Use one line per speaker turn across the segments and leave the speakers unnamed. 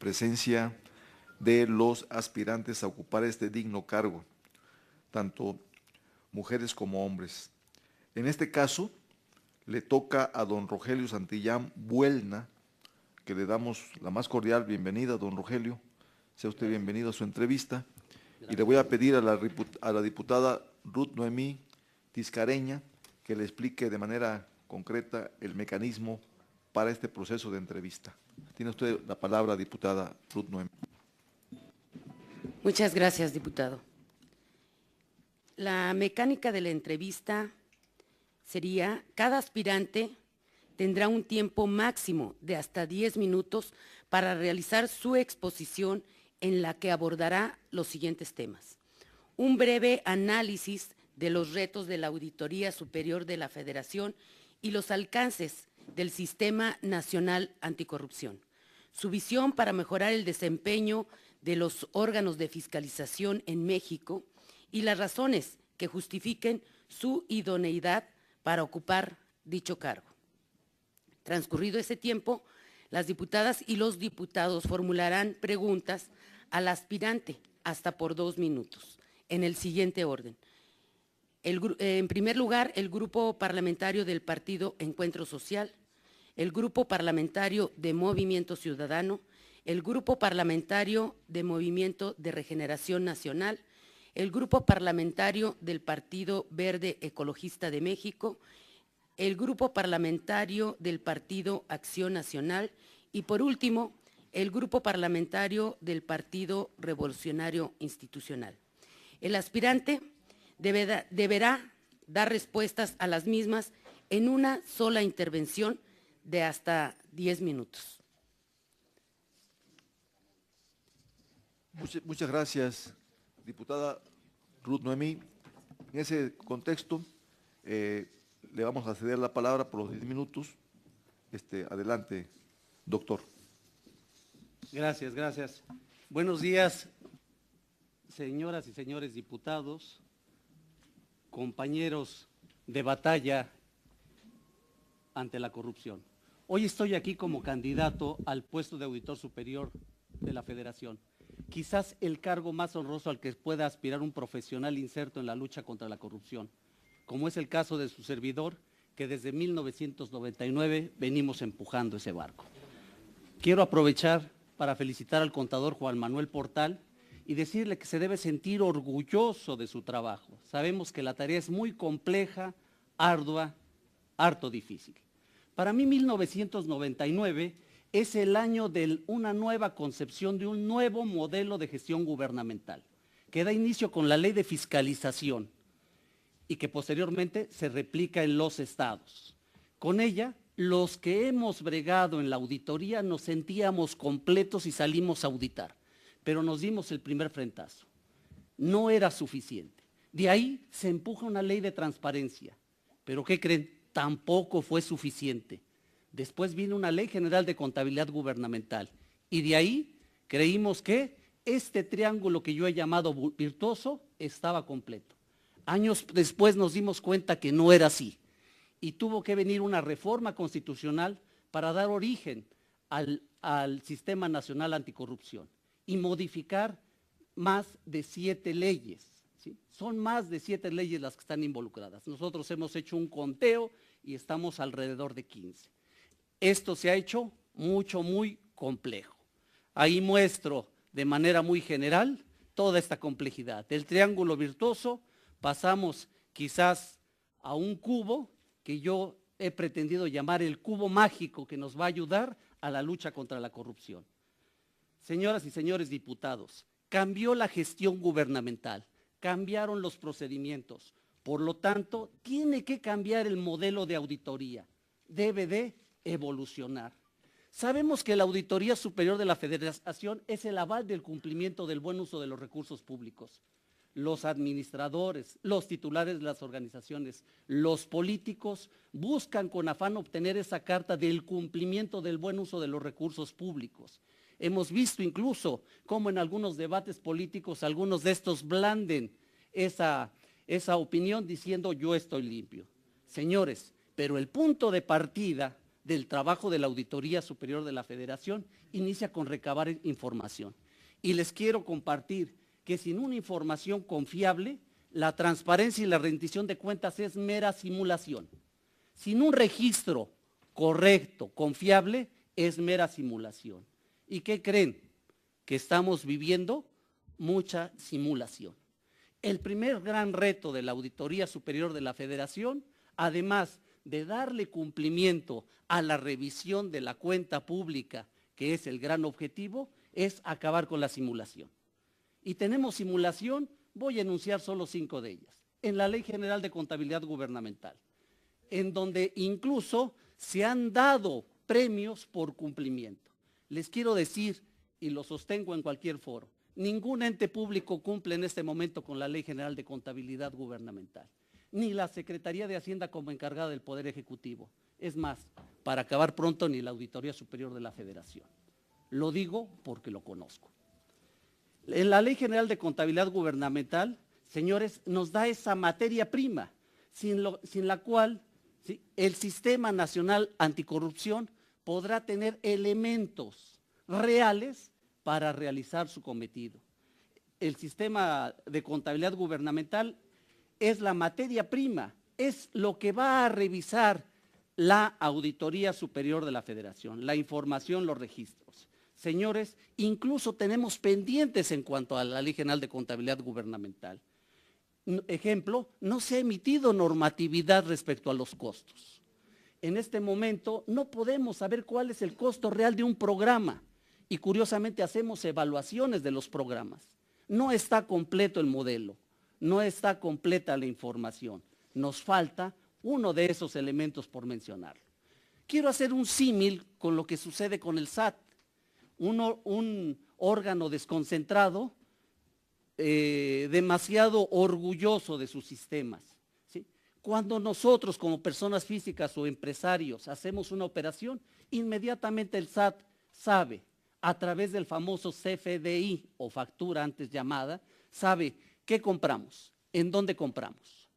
presencia de los aspirantes a ocupar este digno cargo, tanto mujeres como hombres. En este caso, le toca a don Rogelio Santillán Buelna, que le damos la más cordial bienvenida, don Rogelio. Sea usted bienvenido a su entrevista. Gracias. Y le voy a pedir a la diputada Ruth Noemí Tiscareña que le explique de manera concreta el mecanismo para este proceso de entrevista. Tiene usted la palabra, diputada Ruth Noemí.
Muchas gracias, diputado. La mecánica de la entrevista sería: cada aspirante tendrá un tiempo máximo de hasta 10 minutos para realizar su exposición, en la que abordará los siguientes temas: un breve análisis de los retos de la Auditoría Superior de la Federación y los alcances del Sistema Nacional Anticorrupción, su visión para mejorar el desempeño de los órganos de fiscalización en México y las razones que justifiquen su idoneidad para ocupar dicho cargo. Transcurrido ese tiempo, las diputadas y los diputados formularán preguntas al aspirante hasta por 2 minutos, en el siguiente orden. En primer lugar, el Grupo Parlamentario del Partido Encuentro Social, el Grupo Parlamentario de Movimiento Ciudadano, el Grupo Parlamentario de Movimiento de Regeneración Nacional, el Grupo Parlamentario del Partido Verde Ecologista de México, el Grupo Parlamentario del Partido Acción Nacional y, por último, el Grupo Parlamentario del Partido Revolucionario Institucional. El aspirante deberá dar respuestas a las mismas en una sola intervención de hasta 10 minutos.
Muchas gracias, diputada Ruth Noemí. En ese contexto, le vamos a ceder la palabra por los 10 minutos. Adelante, doctor.
Gracias, gracias. Buenos días, señoras y señores diputados, compañeros de batalla ante la corrupción. Hoy estoy aquí como candidato al puesto de auditor superior de la Federación. Quizás el cargo más honroso al que pueda aspirar un profesional inserto en la lucha contra la corrupción, como es el caso de su servidor, que desde 1999 venimos empujando ese barco. Quiero aprovechar para felicitar al contador Juan Manuel Portal y decirle que se debe sentir orgulloso de su trabajo. Sabemos que la tarea es muy compleja, ardua, harto difícil. Para mí 1999 es el año de una nueva concepción de un nuevo modelo de gestión gubernamental, que da inicio con la ley de fiscalización y que posteriormente se replica en los estados. Con ella, los que hemos bregado en la auditoría nos sentíamos completos y salimos a auditar, pero nos dimos el primer frentazo. No era suficiente. De ahí se empuja una ley de transparencia, pero ¿qué creen? Tampoco fue suficiente. Después vino una ley general de contabilidad gubernamental y de ahí creímos que este triángulo que yo he llamado virtuoso estaba completo. Años después nos dimos cuenta que no era así y tuvo que venir una reforma constitucional para dar origen al Sistema Nacional Anticorrupción y modificar más de 7 leyes. ¿Sí? Son más de 7 leyes las que están involucradas. Nosotros hemos hecho un conteo y estamos alrededor de 15. Esto se ha hecho muy complejo. Ahí muestro de manera muy general toda esta complejidad. Del triángulo virtuoso pasamos quizás a un cubo que yo he pretendido llamar el cubo mágico, que nos va a ayudar a la lucha contra la corrupción. Señoras y señores diputados, cambió la gestión gubernamental, cambiaron los procedimientos, por lo tanto, tiene que cambiar el modelo de auditoría, debe de evolucionar. Sabemos que la Auditoría Superior de la Federación es el aval del cumplimiento del buen uso de los recursos públicos. Los administradores, los titulares de las organizaciones, los políticos buscan con afán obtener esa carta del cumplimiento del buen uso de los recursos públicos. Hemos visto incluso cómo en algunos debates políticos algunos de estos blanden esa opinión diciendo yo estoy limpio. Señores, pero el punto de partida del trabajo de la Auditoría Superior de la Federación inicia con recabar información. Y les quiero compartir que sin una información confiable, la transparencia y la rendición de cuentas es mera simulación. Sin un registro correcto, confiable, es mera simulación. ¿Y qué creen? Que estamos viviendo mucha simulación. El primer gran reto de la Auditoría Superior de la Federación, además de darle cumplimiento a la revisión de la cuenta pública, que es el gran objetivo, es acabar con la simulación. Y tenemos simulación, voy a enunciar solo 5 de ellas. En la Ley General de Contabilidad Gubernamental, en donde incluso se han dado premios por cumplimiento. Les quiero decir, y lo sostengo en cualquier foro, ningún ente público cumple en este momento con la Ley General de Contabilidad Gubernamental, ni la Secretaría de Hacienda como encargada del Poder Ejecutivo. Es más, para acabar pronto, ni la Auditoría Superior de la Federación. Lo digo porque lo conozco. En la Ley General de Contabilidad Gubernamental, señores, nos da esa materia prima, sin la cual, ¿sí?, el Sistema Nacional Anticorrupción podrá tener elementos reales para realizar su cometido. El sistema de contabilidad gubernamental es la materia prima, es lo que va a revisar la Auditoría Superior de la Federación, la información, los registros. Señores, incluso tenemos pendientes en cuanto a la Ley General de Contabilidad Gubernamental. Ejemplo, no se ha emitido normatividad respecto a los costos. En este momento no podemos saber cuál es el costo real de un programa y curiosamente hacemos evaluaciones de los programas. No está completo el modelo, no está completa la información. Nos falta uno de esos elementos por mencionarlo. Quiero hacer un símil con lo que sucede con el SAT. Un órgano desconcentrado, demasiado orgulloso de sus sistemas, ¿sí? Cuando nosotros como personas físicas o empresarios hacemos una operación, inmediatamente el SAT sabe, a través del famoso CFDI o factura antes llamada, sabe qué compramos, en dónde compramos,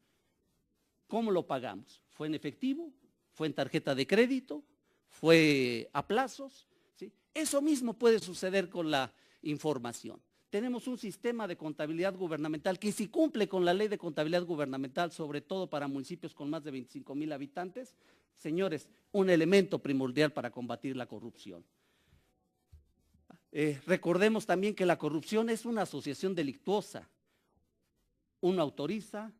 cómo lo pagamos, fue en efectivo, fue en tarjeta de crédito, fue a plazos. Eso mismo puede suceder con la información. Tenemos un sistema de contabilidad gubernamental que si cumple con la Ley de Contabilidad Gubernamental, sobre todo para municipios con más de 25,000 habitantes, señores, un elemento primordial para combatir la corrupción. Recordemos también que la corrupción es una asociación delictuosa. Uno autoriza,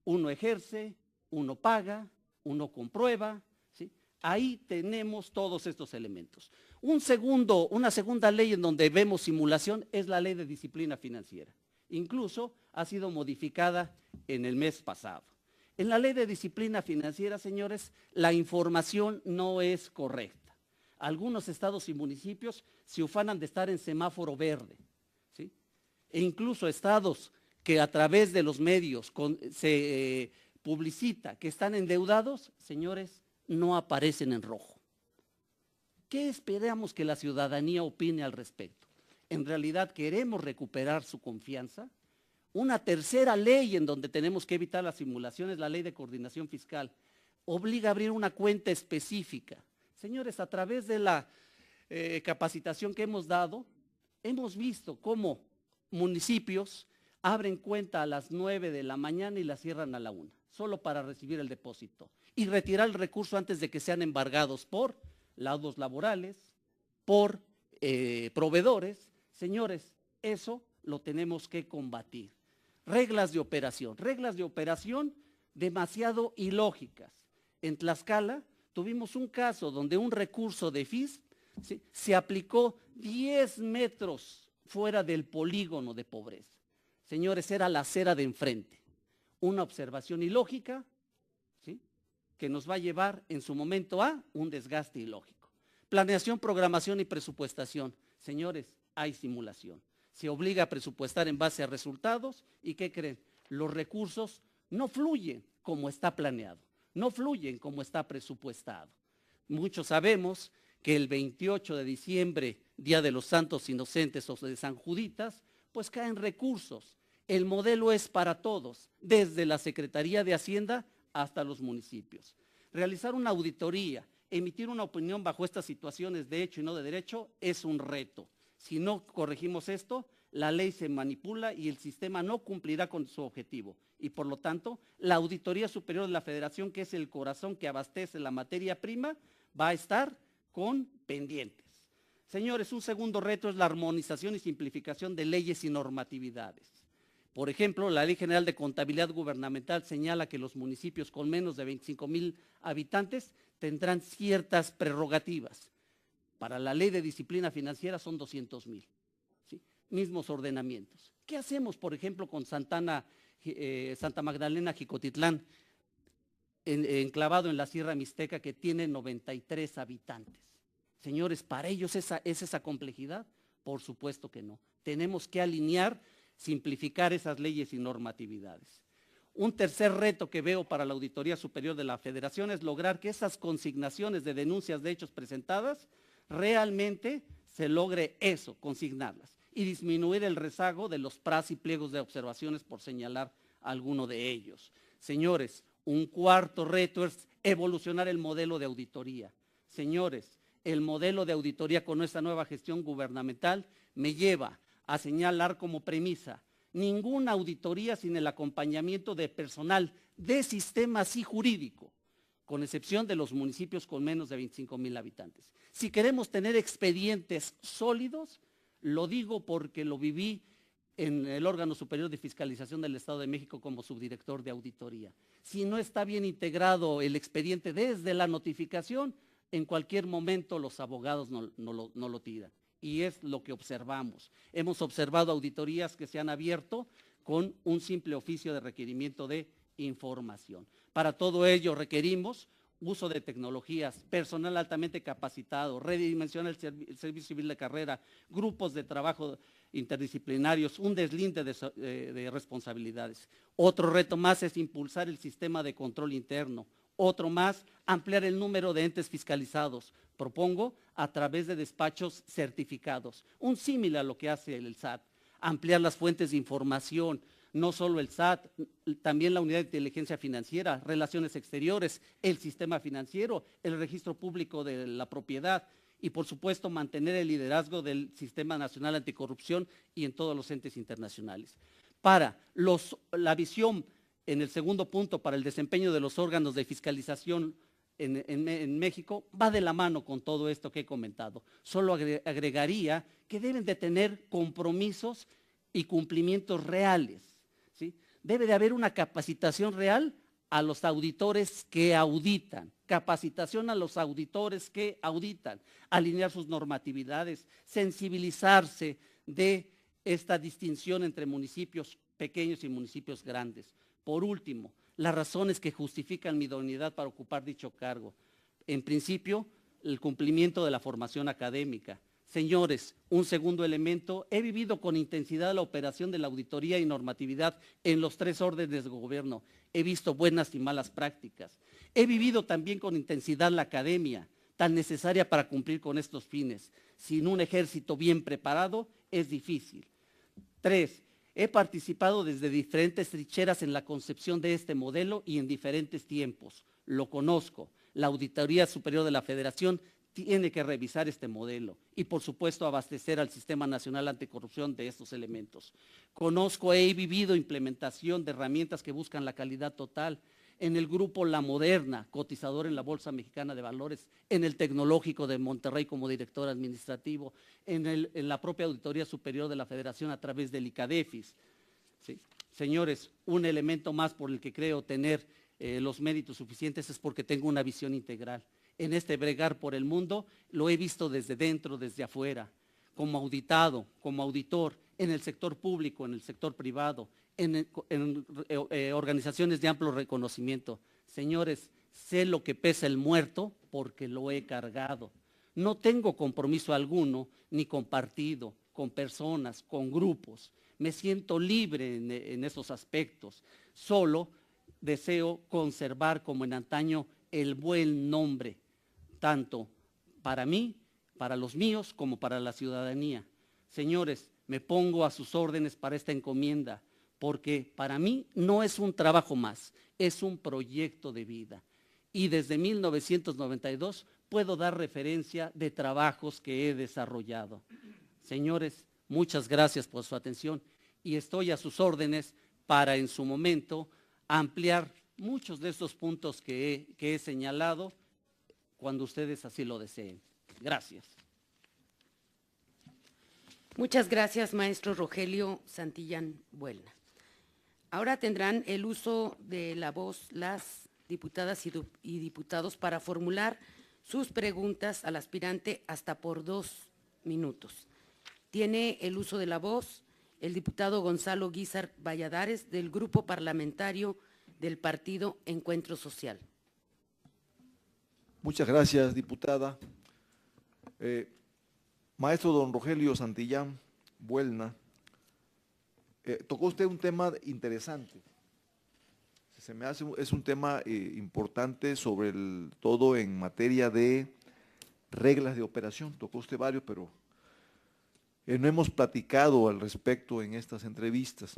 uno ejerce, uno paga, uno comprueba, ¿sí? Ahí tenemos todos estos elementos. Una segunda ley en donde vemos simulación es la Ley de Disciplina Financiera. Incluso ha sido modificada en el mes pasado. En la Ley de Disciplina Financiera, señores, la información no es correcta. Algunos estados y municipios se ufanan de estar en semáforo verde, ¿sí? E incluso estados que a través de los medios se publicita que están endeudados, señores, no aparecen en rojo. ¿Qué esperamos que la ciudadanía opine al respecto? ¿En realidad queremos recuperar su confianza? Una tercera ley en donde tenemos que evitar la simulación es la Ley de Coordinación Fiscal. Obliga a abrir una cuenta específica. Señores, a través de la capacitación que hemos dado, hemos visto cómo municipios abren cuenta a las 9 de la mañana y la cierran a la 1, solo para recibir el depósito y retirar el recurso antes de que sean embargados por laudos laborales, por proveedores. Señores, eso lo tenemos que combatir. Reglas de operación demasiado ilógicas. En Tlaxcala tuvimos un caso donde un recurso de FISP, ¿sí?, se aplicó 10 metros fuera del polígono de pobreza. Señores, era la acera de enfrente. Una observación ilógica, ¿sí?, que nos va a llevar en su momento a un desgaste ilógico. Planeación, programación y presupuestación. Señores, hay simulación. Se obliga a presupuestar en base a resultados y ¿qué creen? Los recursos no fluyen como está planeado, no fluyen como está presupuestado. Muchos sabemos que el 28 de diciembre, Día de los Santos Inocentes o de San Juditas, pues caen recursos. El modelo es para todos, desde la Secretaría de Hacienda hasta los municipios. Realizar una auditoría emitir una opinión bajo estas situaciones de hecho y no de derecho es un reto. Si no corregimos esto, la ley se manipula y el sistema no cumplirá con su objetivo. Y por lo tanto, la Auditoría Superior de la Federación, que es el corazón que abastece la materia prima, va a estar con pendientes. Señores, un segundo reto es la armonización y simplificación de leyes y normatividades. Por ejemplo, la Ley General de Contabilidad Gubernamental señala que los municipios con menos de 25,000 habitantes tendrán ciertas prerrogativas. Para la Ley de Disciplina Financiera son 200,000, ¿sí? Mismos ordenamientos. ¿Qué hacemos, por ejemplo, con Santa Magdalena, Jicotitlán, enclavado en la Sierra Mixteca, que tiene 93 habitantes? Señores, ¿para ellos es esa complejidad? Por supuesto que no. Tenemos que alinear, simplificar esas leyes y normatividades. Un tercer reto que veo para la Auditoría Superior de la Federación es lograr que esas consignaciones de denuncias de hechos presentadas realmente se logre eso, consignarlas, y disminuir el rezago de los PRAS y pliegos de observaciones, por señalar alguno de ellos. Señores, un cuarto reto es evolucionar el modelo de auditoría. Señores, el modelo de auditoría con nuestra nueva gestión gubernamental me lleva a señalar como premisa: ninguna auditoría sin el acompañamiento de personal de sistema así jurídico, con excepción de los municipios con menos de 25,000 habitantes. Si queremos tener expedientes sólidos, lo digo porque lo viví en el órgano superior de fiscalización del Estado de México como subdirector de auditoría. Si no está bien integrado el expediente desde la notificación, en cualquier momento los abogados no lo tiran. Y es lo que observamos. Hemos observado auditorías que se han abierto con un simple oficio de requerimiento de información. Para todo ello requerimos uso de tecnologías, personal altamente capacitado, redimensionar el servicio civil de carrera, grupos de trabajo interdisciplinarios, un deslinde de responsabilidades. Otro reto más es impulsar el sistema de control interno. Otro más, ampliar el número de entes fiscalizados. Propongo a través de despachos certificados, un símil a lo que hace el SAT. Ampliar las fuentes de información, no solo el SAT, también la Unidad de Inteligencia Financiera, Relaciones Exteriores, el sistema financiero, el registro público de la propiedad y, por supuesto, mantener el liderazgo del Sistema Nacional Anticorrupción y en todos los entes internacionales. Para la visión, en el segundo punto, para el desempeño de los órganos de fiscalización en México, va de la mano con todo esto que he comentado. Solo agregaría que deben de tener compromisos y cumplimientos reales, ¿sí? Debe de haber una capacitación real a los auditores que auditan, capacitación a los auditores que auditan, alinear sus normatividades, sensibilizarse de esta distinción entre municipios pequeños y municipios grandes. Por último, las razones que justifican mi idoneidad para ocupar dicho cargo. En principio, el cumplimiento de la formación académica. Señores, un segundo elemento, he vivido con intensidad la operación de la auditoría y normatividad en los 3 órdenes de gobierno. He visto buenas y malas prácticas. He vivido también con intensidad la academia, tan necesaria para cumplir con estos fines. Sin un ejército bien preparado, es difícil. 3. He participado desde diferentes trincheras en la concepción de este modelo y en diferentes tiempos. Lo conozco. La Auditoría Superior de la Federación tiene que revisar este modelo y, por supuesto, abastecer al Sistema Nacional Anticorrupción de estos elementos. Conozco, he vivido implementación de herramientas que buscan la calidad total en el grupo La Moderna, cotizador en la Bolsa Mexicana de Valores, en el Tecnológico de Monterrey como director administrativo, en la propia Auditoría Superior de la Federación a través del ICADEFIS. ¿Sí? Señores, un elemento más por el que creo tener los méritos suficientes es porque tengo una visión integral. En este bregar por el mundo lo he visto desde dentro, desde afuera, como auditado, como auditor, en el sector público, en el sector privado, en organizaciones de amplio reconocimiento. Señores, sé lo que pesa el muerto porque lo he cargado. No tengo compromiso alguno, ni con partido, con personas, con grupos. Me siento libre en esos aspectos. Solo deseo conservar como en antaño el buen nombre, tanto para mí, para los míos, como para la ciudadanía. Señores, me pongo a sus órdenes para esta encomienda, porque para mí no es un trabajo más, es un proyecto de vida. y desde 1992 puedo dar referencia de trabajos que he desarrollado. Señores, muchas gracias por su atención y estoy a sus órdenes para en su momento ampliar muchos de estos puntos que he señalado cuando ustedes así lo deseen. Gracias.
Muchas gracias, maestro Rogelio Santillán Buelna. Ahora tendrán el uso de la voz las diputadas y diputados para formular sus preguntas al aspirante hasta por 2 minutos. Tiene el uso de la voz el diputado Gonzalo Guízar Valladares del Grupo Parlamentario del Partido Encuentro Social.
Muchas gracias, diputada. Maestro don Rogelio Santillán Buelna, tocó usted un tema interesante. Se me hace, es un tema importante sobre todo en materia de reglas de operación. Tocó usted varios, pero no hemos platicado al respecto en estas entrevistas.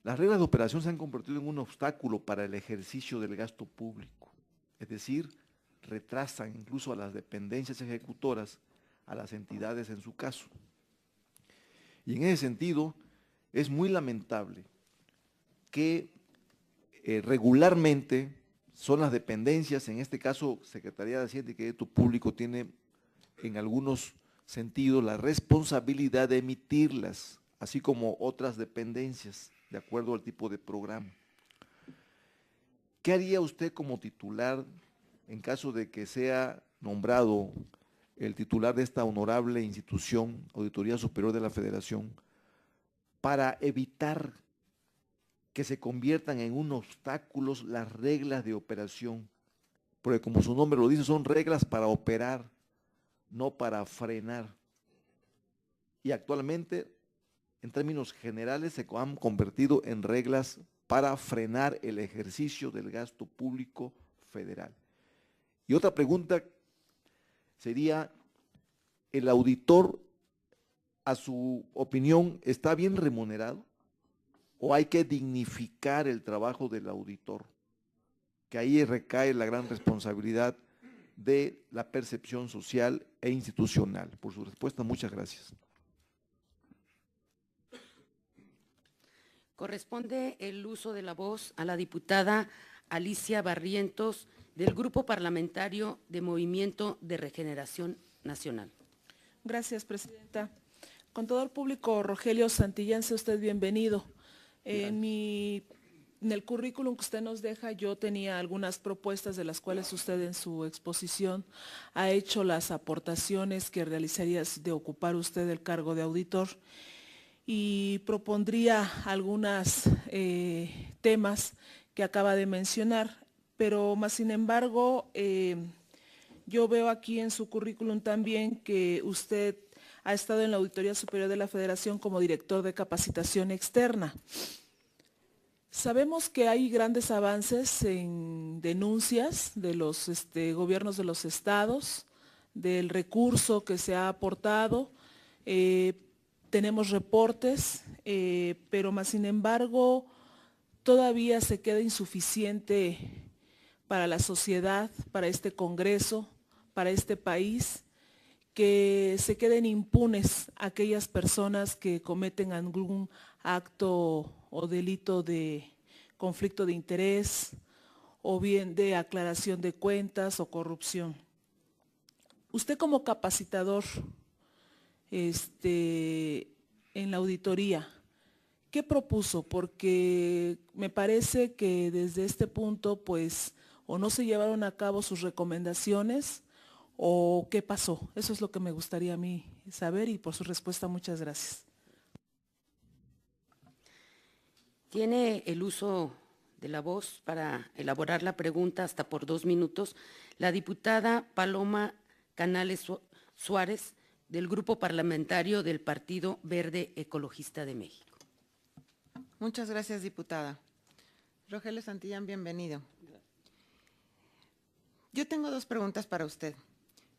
Las reglas de operación se han convertido en un obstáculo para el ejercicio del gasto público, es decir, retrasan incluso a las dependencias ejecutoras, a las entidades en su caso. Y en ese sentido, es muy lamentable que regularmente son las dependencias, en este caso Secretaría de Hacienda y Crédito Público tiene en algunos sentidos la responsabilidad de emitirlas, así como otras dependencias, de acuerdo al tipo de programa. ¿Qué haría usted como titular en caso de que sea nombrado el titular de esta honorable institución, Auditoría Superior de la Federación, para evitar que se conviertan en un obstáculo las reglas de operación? Porque como su nombre lo dice, son reglas para operar, no para frenar. Y actualmente, en términos generales, se han convertido en reglas para frenar el ejercicio del gasto público federal. Y otra pregunta sería, ¿el auditor, a su opinión, está bien remunerado? ¿O hay que dignificar el trabajo del auditor? Que ahí recae la gran responsabilidad de la percepción social e institucional. Por su respuesta, muchas gracias.
Corresponde el uso de la voz a la diputada Alicia Barrientos del Grupo Parlamentario de Movimiento de Regeneración Nacional.
Gracias, presidenta. Contador público Rogelio Santillán, sea usted bienvenido. En el currículum que usted nos deja, yo tenía algunas propuestas de las cuales usted en su exposición ha hecho las aportaciones que realizaría de ocupar usted el cargo de auditor, y propondría algunos temas que acaba de mencionar, pero más sin embargo, yo veo aquí en su currículum también que usted ha estado en la Auditoría Superior de la Federación como director de capacitación externa. Sabemos que hay grandes avances en denuncias de los gobiernos de los estados, del recurso que se ha aportado, tenemos reportes, pero más sin embargo todavía se queda insuficiente para la sociedad, para este Congreso, para este país, que se queden impunes aquellas personas que cometen algún acto o delito de conflicto de interés o bien de aclaración de cuentas o corrupción. Usted como capacitador en la auditoría, ¿qué propuso? Porque me parece que desde este punto pues o no se llevaron a cabo sus recomendaciones o qué pasó. Eso es lo que me gustaría a mí saber, y por su respuesta muchas gracias.
Tiene el uso de la voz para elaborar la pregunta hasta por 2 minutos la diputada Paloma Canales Suárez del Grupo Parlamentario del Partido Verde Ecologista de México.
Muchas gracias, diputada. Rogelio Santillán, bienvenido. Yo tengo 2 preguntas para usted.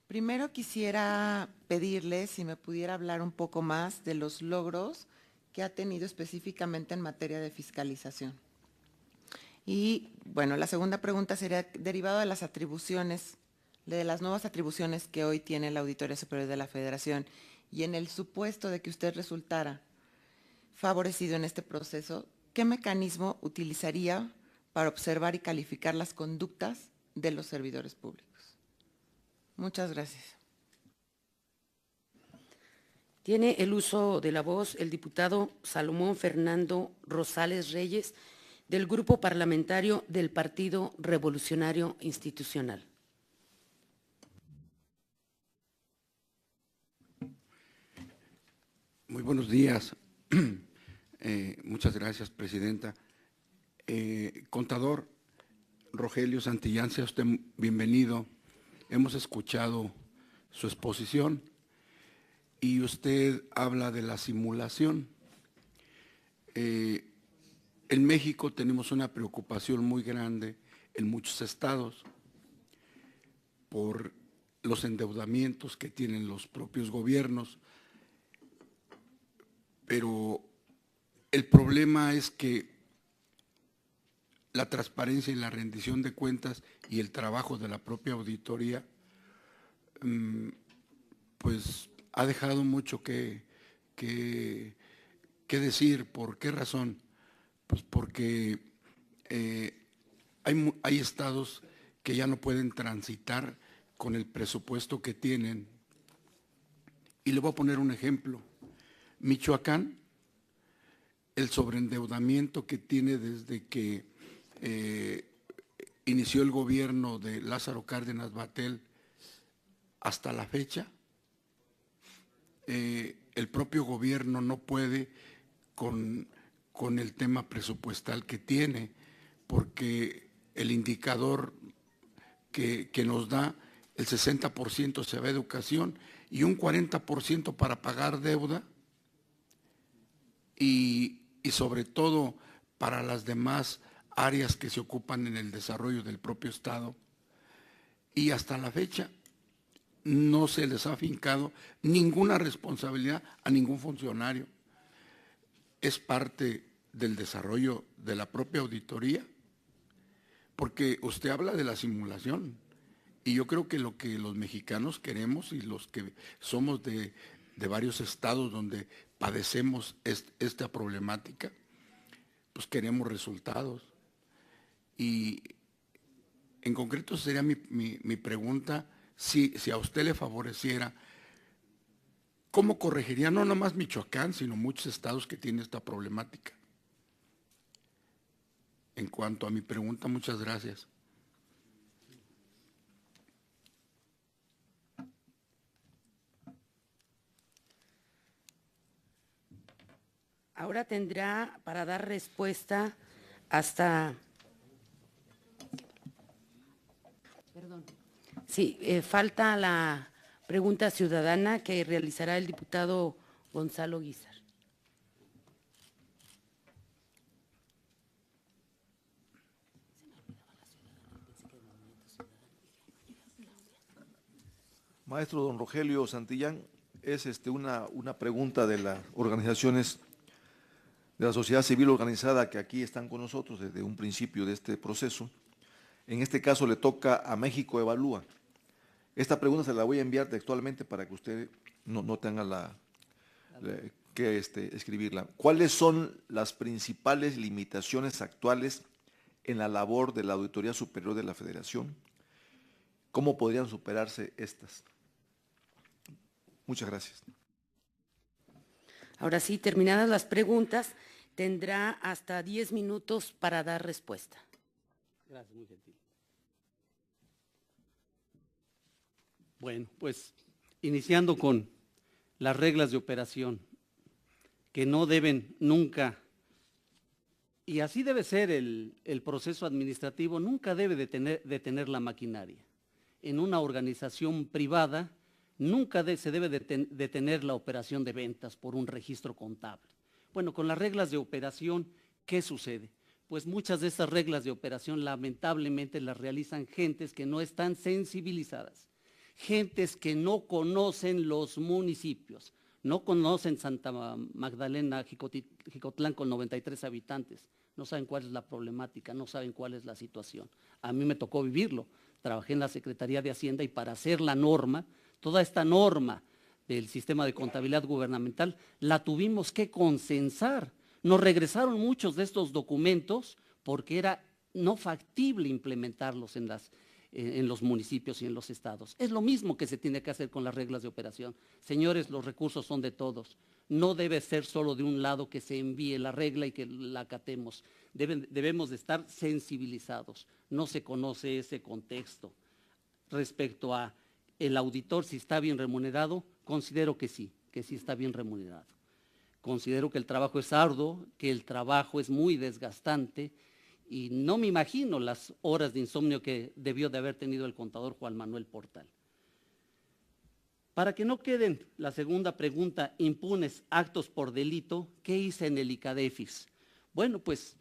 Primero quisiera pedirle si me pudiera hablar un poco más de los logros que ha tenido específicamente en materia de fiscalización. Y bueno, la segunda pregunta sería derivado de las atribuciones, de las nuevas atribuciones que hoy tiene la Auditoría Superior de la Federación, y en el supuesto de que usted resultara favorecido en este proceso, ¿qué mecanismo utilizaría para observar y calificar las conductas de los servidores públicos? Muchas gracias.
Tiene el uso de la voz el diputado Salomón Fernando Rosales Reyes, del Grupo Parlamentario del Partido Revolucionario Institucional.
Muy buenos días. Muchas gracias, Presidenta. Contador Rogelio Santillán, sea usted bienvenido. Hemos escuchado su exposición y usted habla de la simulación. En México tenemos una preocupación muy grande en muchos estados por los endeudamientos que tienen los propios gobiernos, pero el problema es que la transparencia y la rendición de cuentas y el trabajo de la propia auditoría pues ha dejado mucho que decir. ¿Por qué razón? Pues porque hay estados que ya no pueden transitar con el presupuesto que tienen. Y le voy a poner un ejemplo. Michoacán, el sobreendeudamiento que tiene desde que inició el gobierno de Lázaro Cárdenas Batel hasta la fecha, el propio gobierno no puede con el tema presupuestal que tiene, porque el indicador que nos da, el 60% se va a educación y un 40% para pagar deuda y sobre todo para las demás áreas que se ocupan en el desarrollo del propio Estado. Y hasta la fecha no se les ha afincado ninguna responsabilidad a ningún funcionario. Es parte del desarrollo de la propia auditoría, porque usted habla de la simulación, y yo creo que lo que los mexicanos queremos y los que somos de varios estados donde padecemos esta problemática, pues queremos resultados. Y en concreto sería mi pregunta, si a usted le favoreciera, ¿cómo corregiría no nomás Michoacán, sino muchos estados que tienen esta problemática? En cuanto a mi pregunta, muchas gracias.
Ahora tendrá para dar respuesta hasta... Perdón. Sí, falta la pregunta ciudadana que realizará el diputado Gonzalo Guízar.
Maestro don Rogelio Santillán, es una pregunta de las organizaciones de la sociedad civil organizada que aquí están con nosotros desde un principio de este proceso. En este caso le toca a México Evalúa. Esta pregunta se la voy a enviar textualmente para que usted no tenga que escribirla. ¿Cuáles son las principales limitaciones actuales en la labor de la Auditoría Superior de la Federación? ¿Cómo podrían superarse estas? Muchas gracias.
Ahora sí, terminadas las preguntas, tendrá hasta 10 minutos para dar respuesta.
Gracias, muy gentil. Bueno, pues iniciando con las reglas de operación, que no deben nunca, y así debe ser el proceso administrativo, nunca debe detener la maquinaria. En una organización privada, nunca se debe detener la operación de ventas por un registro contable. Bueno, con las reglas de operación, ¿qué sucede? Pues muchas de estas reglas de operación lamentablemente las realizan gentes que no están sensibilizadas, gentes que no conocen los municipios, no conocen Santa Magdalena, Jicotlán con 93 habitantes, no saben cuál es la problemática, no saben cuál es la situación. A mí me tocó vivirlo, trabajé en la Secretaría de Hacienda y para hacer la norma, toda esta norma del sistema de contabilidad gubernamental, la tuvimos que consensar. Nos regresaron muchos de estos documentos porque era no factible implementarlos en los municipios y en los estados. Es lo mismo que se tiene que hacer con las reglas de operación. Señores, los recursos son de todos. No debe ser solo de un lado que se envíe la regla y que la acatemos. Debemos de estar sensibilizados. No se conoce ese contexto. Respecto a el auditor, si está bien remunerado, considero que sí está bien remunerado. Considero que el trabajo es arduo, que el trabajo es muy desgastante y no me imagino las horas de insomnio que debió de haber tenido el contador Juan Manuel Portal. Para que no queden, la segunda pregunta, impunes actos por delito, ¿qué hice en el ICADEFIS? Bueno, pues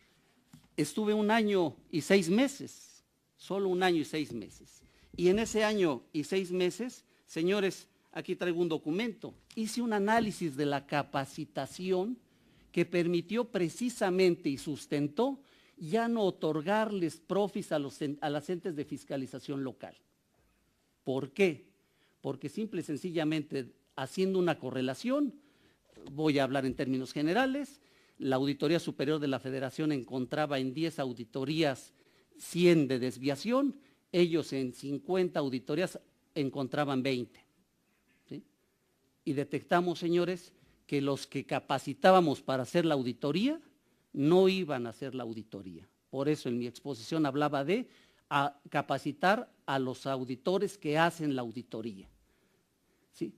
estuve 1 año y 6 meses, solo 1 año y 6 meses. Y en ese año y 6 meses, señores, aquí traigo un documento, hice un análisis de la capacitación que permitió precisamente y sustentó ya no otorgarles profis a las entes de fiscalización local. ¿Por qué? Porque simple y sencillamente, haciendo una correlación, voy a hablar en términos generales, la Auditoría Superior de la Federación encontraba en 10 auditorías 100 de desviación, ellos en 50 auditorías encontraban 20. ¿Sí? Y detectamos, señores, que los que capacitábamos para hacer la auditoría no iban a hacer la auditoría. Por eso en mi exposición hablaba de capacitar a los auditores que hacen la auditoría. ¿Sí?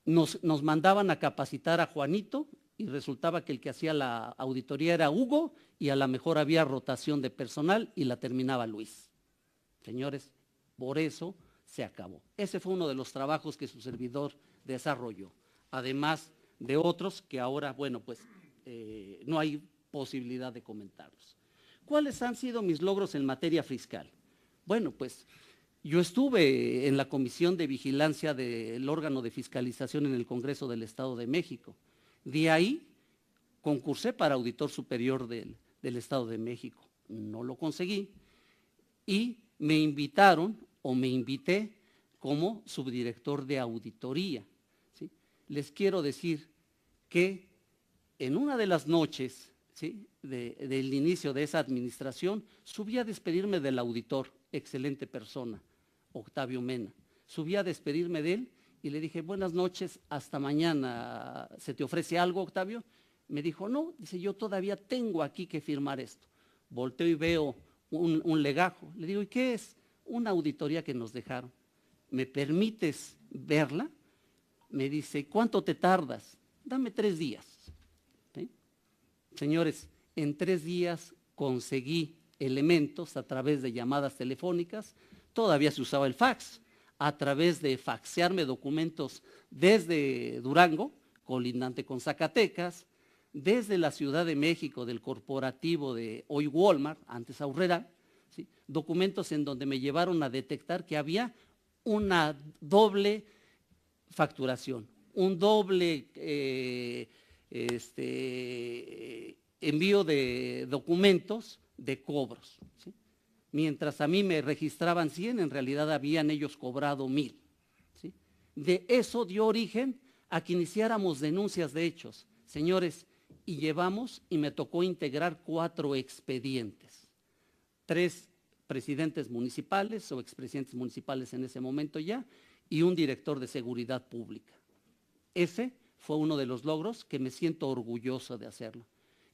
Nos mandaban a capacitar a Juanito y resultaba que el que hacía la auditoría era Hugo y a lo mejor había rotación de personal y la terminaba Luis. Señores, por eso se acabó. Ese fue uno de los trabajos que su servidor desarrolló, además de otros que ahora, bueno, pues no hay posibilidad de comentarlos. ¿Cuáles han sido mis logros en materia fiscal? Bueno, pues yo estuve en la Comisión de Vigilancia del órgano de fiscalización en el Congreso del Estado de México. De ahí concursé para auditor superior del Estado de México. No lo conseguí y me invitaron o me invité como subdirector de auditoría. ¿Sí? Les quiero decir que en una de las noches, ¿sí?, del inicio de esa administración, subí a despedirme del auditor, excelente persona, Octavio Mena. Subí a despedirme de él y le dije, buenas noches, hasta mañana, ¿se te ofrece algo, Octavio? Me dijo, no, dice, yo todavía tengo aquí que firmar esto. Volteo y veo un legajo. Le digo, ¿y qué es? Una auditoría que nos dejaron. ¿Me permites verla? Me dice, ¿cuánto te tardas? Dame 3 días. ¿Sí? Señores, en 3 días conseguí elementos a través de llamadas telefónicas, todavía se usaba el fax, a través de faxearme documentos desde Durango, colindante con Zacatecas, desde la Ciudad de México, del corporativo de hoy Walmart, antes Aurrera, ¿sí?, documentos en donde me llevaron a detectar que había una doble facturación, un doble envío de documentos de cobros, ¿sí? Mientras a mí me registraban 100, en realidad habían ellos cobrado 1000. ¿Sí? De eso dio origen a que iniciáramos denuncias de hechos, señores, y llevamos, y me tocó integrar 4 expedientes, 3 presidentes municipales o expresidentes municipales en ese momento ya, y un director de seguridad pública. Ese fue uno de los logros que me siento orgulloso de hacerlo.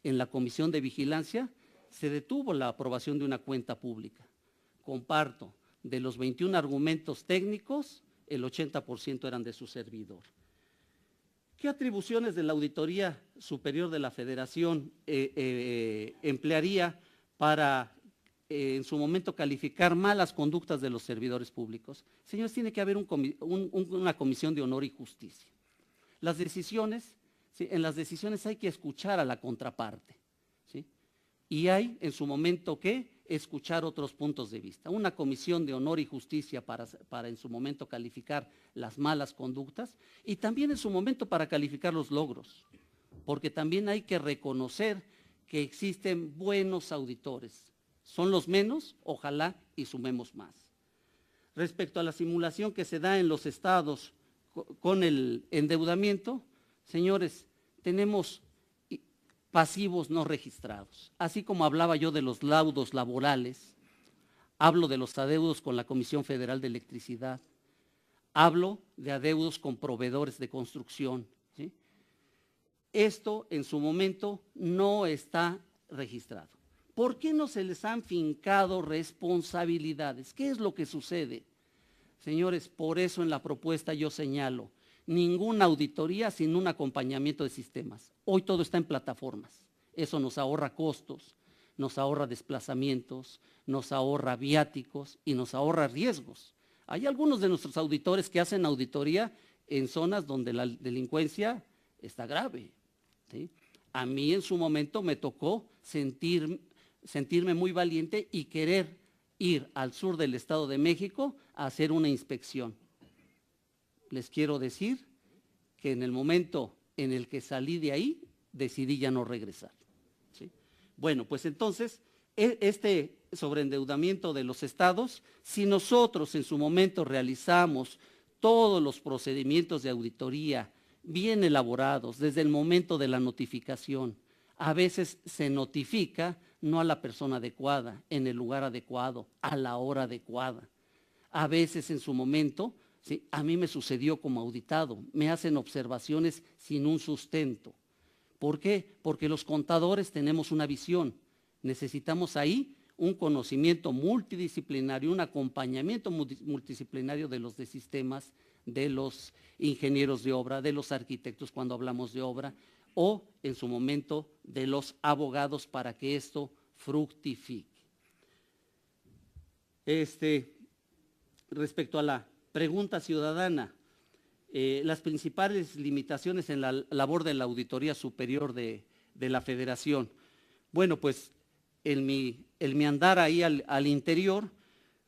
En la Comisión de Vigilancia se detuvo la aprobación de una cuenta pública. Comparto, de los 21 argumentos técnicos, el 80% eran de su servidor. ¿Qué atribuciones de la Auditoría Superior de la Federación emplearía para en su momento calificar malas conductas de los servidores públicos? Señores, tiene que haber una comisión de honor y justicia. Las decisiones, ¿sí?, en las decisiones hay que escuchar a la contraparte, ¿sí? Y hay en su momento que escuchar otros puntos de vista. Una comisión de honor y justicia para en su momento calificar las malas conductas y también en su momento para calificar los logros, porque también hay que reconocer que existen buenos auditores. ¿Son los menos? Ojalá y sumemos más. Respecto a la simulación que se da en los estados con el endeudamiento, señores, tenemos pasivos no registrados. Así como hablaba yo de los laudos laborales, hablo de los adeudos con la Comisión Federal de Electricidad, hablo de adeudos con proveedores de construcción, ¿sí? Esto en su momento no está registrado. ¿Por qué no se les han fincado responsabilidades? ¿Qué es lo que sucede? Señores, por eso en la propuesta yo señalo, ninguna auditoría sin un acompañamiento de sistemas. Hoy todo está en plataformas. Eso nos ahorra costos, nos ahorra desplazamientos, nos ahorra viáticos y nos ahorra riesgos. Hay algunos de nuestros auditores que hacen auditoría en zonas donde la delincuencia está grave, ¿sí? A mí en su momento me tocó sentirme muy valiente y querer ir al sur del Estado de México a hacer una inspección. Les quiero decir que en el momento en el que salí de ahí, decidí ya no regresar, ¿sí? Bueno, pues entonces, este sobreendeudamiento de los estados, si nosotros en su momento realizamos todos los procedimientos de auditoría bien elaborados desde el momento de la notificación, a veces se notifica no a la persona adecuada, en el lugar adecuado, a la hora adecuada. A veces en su momento, ¿sí? A mí me sucedió como auditado, me hacen observaciones sin un sustento. ¿Por qué? Porque los contadores tenemos una visión, necesitamos ahí un conocimiento multidisciplinario, un acompañamiento multidisciplinario de los de sistemas, de los ingenieros de obra, de los arquitectos cuando hablamos de obra, o en su momento de los abogados para que esto fructifique. Respecto a la pregunta ciudadana, las principales limitaciones en la labor de la Auditoría Superior de la Federación. Bueno, pues en mi andar ahí al interior,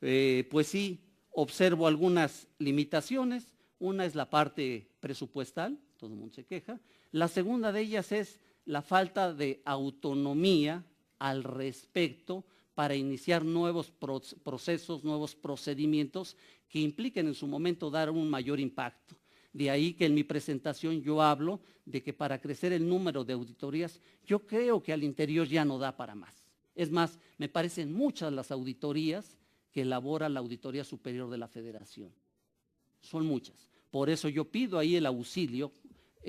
pues sí, observo algunas limitaciones. Una es la parte presupuestal, todo el mundo se queja. La segunda de ellas es la falta de autonomía al respecto para iniciar nuevos procesos, nuevos procedimientos que impliquen en su momento dar un mayor impacto. De ahí que en mi presentación yo hablo de que para crecer el número de auditorías, yo creo que al interior ya no da para más. Es más, me parecen muchas las auditorías que elabora la Auditoría Superior de la Federación. Son muchas. Por eso yo pido ahí el auxilio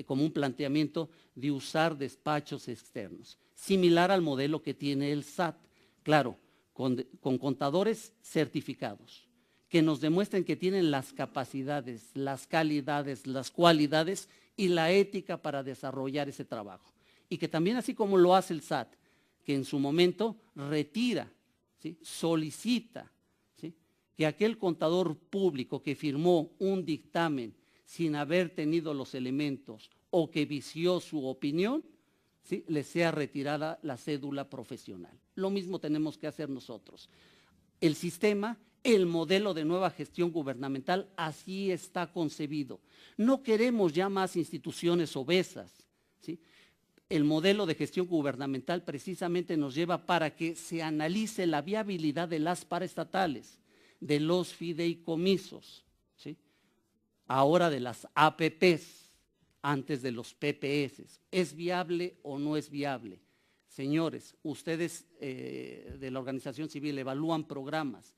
como un planteamiento de usar despachos externos, similar al modelo que tiene el SAT, claro, con contadores certificados, que nos demuestren que tienen las capacidades, las calidades, las cualidades y la ética para desarrollar ese trabajo. Y que también, así como lo hace el SAT, que en su momento retira, ¿sí? Solicita, ¿sí? Que aquel contador público que firmó un dictamen sin haber tenido los elementos o que vició su opinión, ¿sí? Le sea retirada la cédula profesional. Lo mismo tenemos que hacer nosotros. El sistema, el modelo de nueva gestión gubernamental, así está concebido. No queremos ya más instituciones obesas, ¿sí? El modelo de gestión gubernamental precisamente nos lleva para que se analice la viabilidad de las paraestatales, de los fideicomisos, ¿sí? Ahora de las APPs, antes de los PPS. ¿Es viable o no es viable? Señores, ustedes de la organización civil evalúan programas,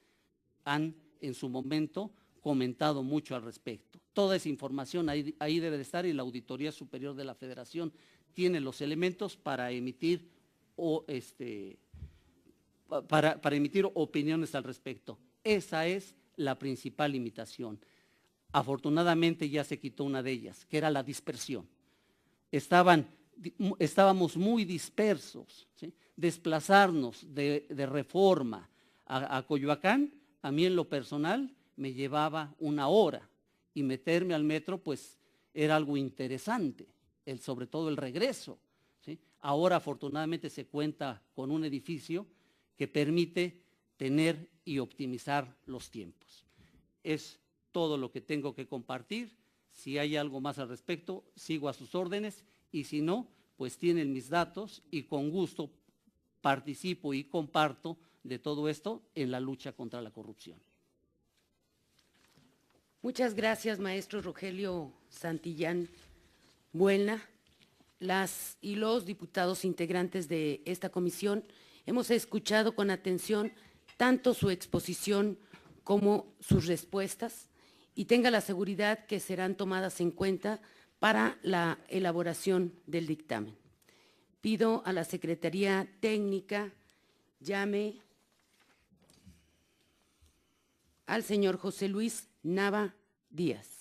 han en su momento comentado mucho al respecto. Toda esa información ahí debe de estar y la Auditoría Superior de la Federación tiene los elementos para emitir para emitir opiniones al respecto. Esa es la principal limitación. Afortunadamente ya se quitó una de ellas, que era la dispersión. Estábamos muy dispersos, ¿sí? Desplazarnos de Reforma a Coyoacán, a mí en lo personal me llevaba 1 hora y meterme al metro pues era algo interesante, sobre todo el regreso, ¿sí? Ahora afortunadamente se cuenta con un edificio que permite tener y optimizar los tiempos. Es todo lo que tengo que compartir. Si hay algo más al respecto, sigo a sus órdenes y si no, pues tienen mis datos y con gusto participo y comparto de todo esto en la lucha contra la corrupción.
Muchas gracias, maestro Rogelio Santillán Buelna. Las y los diputados integrantes de esta comisión hemos escuchado con atención tanto su exposición como sus respuestas y tenga la seguridad que serán tomadas en cuenta para la elaboración del dictamen. Pido a la Secretaría Técnica llame al señor José Luis Nava Díaz.